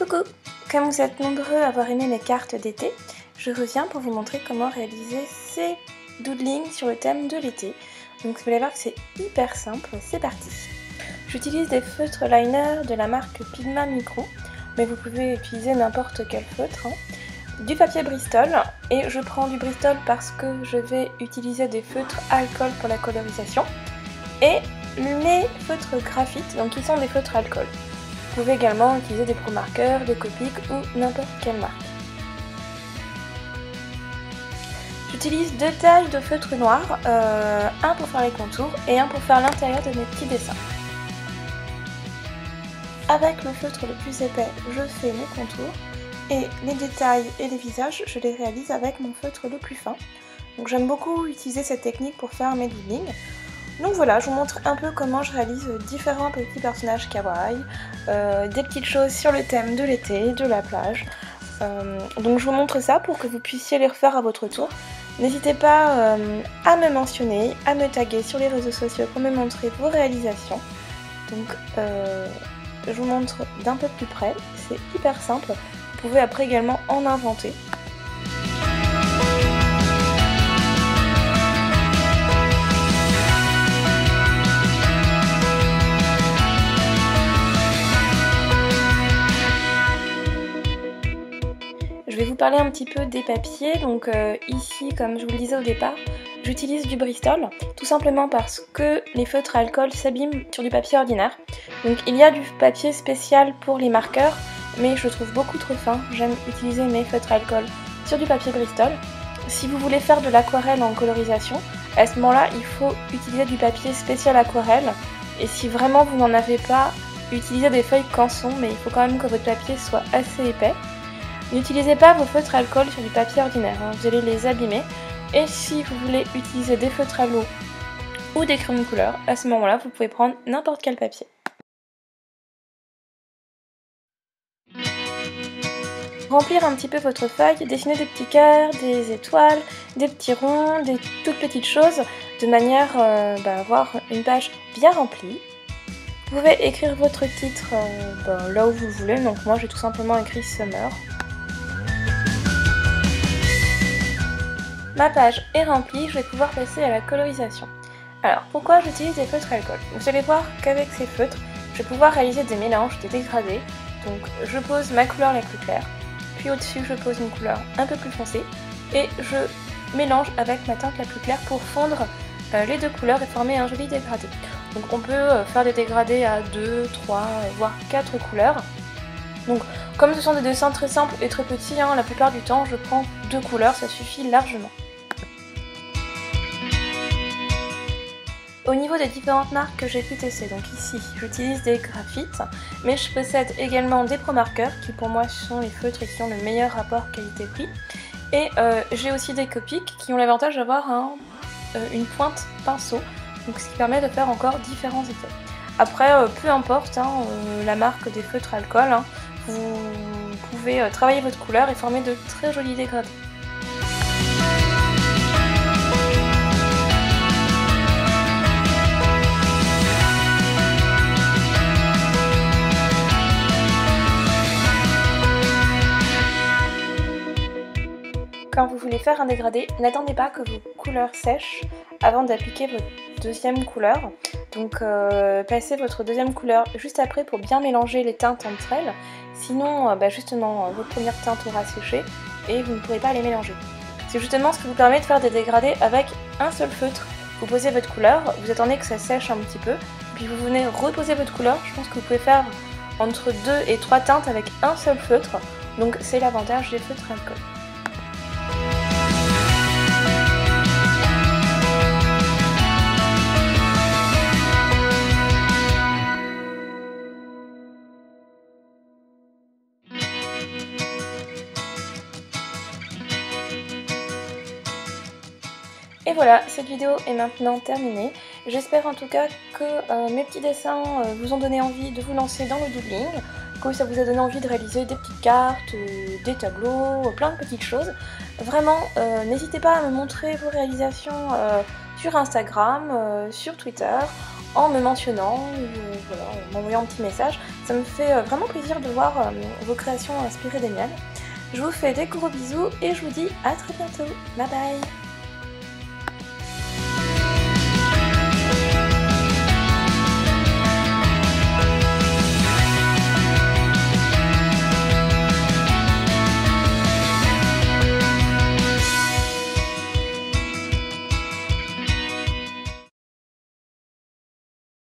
Coucou! Comme vous êtes nombreux à avoir aimé mes cartes d'été, je reviens pour vous montrer comment réaliser ces doodlings sur le thème de l'été. Donc vous allez voir que c'est hyper simple, c'est parti! J'utilise des feutres liner de la marque Pigma Micro, mais vous pouvez utiliser n'importe quel feutre. Du papier Bristol, et je prends du Bristol parce que je vais utiliser des feutres alcool pour la colorisation, et mes feutres graphite, donc qui sont des feutres alcool. Vous pouvez également utiliser des Pro Markers, des Copic ou n'importe quelle marque. J'utilise deux tailles de feutre noir, un pour faire les contours et un pour faire l'intérieur de mes petits dessins. Avec le feutre le plus épais, je fais mes contours et les détails et les visages, je les réalise avec mon feutre le plus fin. Donc j'aime beaucoup utiliser cette technique pour faire mes doodlings. Donc voilà, je vous montre un peu comment je réalise différents petits personnages kawaii, des petites choses sur le thème de l'été, de la plage. Donc je vous montre ça pour que vous puissiez les refaire à votre tour. N'hésitez pas à me mentionner, à me taguer sur les réseaux sociaux pour me montrer vos réalisations. Donc je vous montre d'un peu plus près, c'est hyper simple. Vous pouvez après également en inventer. Je vais vous parler un petit peu des papiers. Donc ici, comme je vous le disais au départ, j'utilise du Bristol, tout simplement parce que les feutres alcool s'abîment sur du papier ordinaire. Donc il y a du papier spécial pour les marqueurs, mais je le trouve beaucoup trop fin. J'aime utiliser mes feutres alcool sur du papier Bristol. Si vous voulez faire de l'aquarelle en colorisation, à ce moment-là, il faut utiliser du papier spécial aquarelle. Et si vraiment vous n'en avez pas, utilisez des feuilles canson, mais il faut quand même que votre papier soit assez épais. N'utilisez pas vos feutres alcool sur du papier ordinaire, vous allez les abîmer. Et si vous voulez utiliser des feutres à l'eau ou des crayons de couleur, à ce moment-là, vous pouvez prendre n'importe quel papier. Remplir un petit peu votre feuille, dessiner des petits cœurs, des étoiles, des petits ronds, des toutes petites choses, de manière à avoir une page bien remplie. Vous pouvez écrire votre titre là où vous voulez, donc moi j'ai tout simplement écrit Summer. Ma page est remplie, je vais pouvoir passer à la colorisation. Alors, pourquoi j'utilise des feutres alcool? Vous allez voir qu'avec ces feutres, je vais pouvoir réaliser des mélanges, des dégradés. Donc, je pose ma couleur la plus claire, puis au-dessus, je pose une couleur un peu plus foncée, et je mélange avec ma teinte la plus claire pour fondre les deux couleurs et former un joli dégradé. Donc, on peut faire des dégradés à 2, 3, voire 4 couleurs. Donc, comme ce sont des dessins très simples et très petits, la plupart du temps, je prends 2 couleurs, ça suffit largement. Au niveau des différentes marques que j'ai pu tester, donc ici j'utilise des graphites, mais je possède également des Pro Markers qui pour moi sont les feutres qui ont le meilleur rapport qualité-prix. Et j'ai aussi des Copic qui ont l'avantage d'avoir une pointe pinceau, donc ce qui permet de faire encore différents effets. Après, peu importe la marque des feutres alcool, vous pouvez travailler votre couleur et former de très jolis dégradés. Quand vous voulez faire un dégradé, n'attendez pas que vos couleurs sèchent avant d'appliquer votre deuxième couleur. Donc passez votre deuxième couleur juste après pour bien mélanger les teintes entre elles. Sinon, justement, votre première teinte aura séché et vous ne pourrez pas les mélanger. C'est justement ce qui vous permet de faire des dégradés avec un seul feutre. Vous posez votre couleur, vous attendez que ça sèche un petit peu, puis vous venez reposer votre couleur. Je pense que vous pouvez faire entre 2 et 3 teintes avec un seul feutre. Donc c'est l'avantage des feutres alcool. Et voilà, cette vidéo est maintenant terminée. J'espère en tout cas que mes petits dessins vous ont donné envie de vous lancer dans le doodling, que ça vous a donné envie de réaliser des petites cartes, des tableaux, plein de petites choses. Vraiment, n'hésitez pas à me montrer vos réalisations sur Instagram, sur Twitter, en me mentionnant ou voilà, en m'envoyant un petit message. Ça me fait vraiment plaisir de voir vos créations inspirées des miennes. Je vous fais des gros bisous et je vous dis à très bientôt. Bye bye!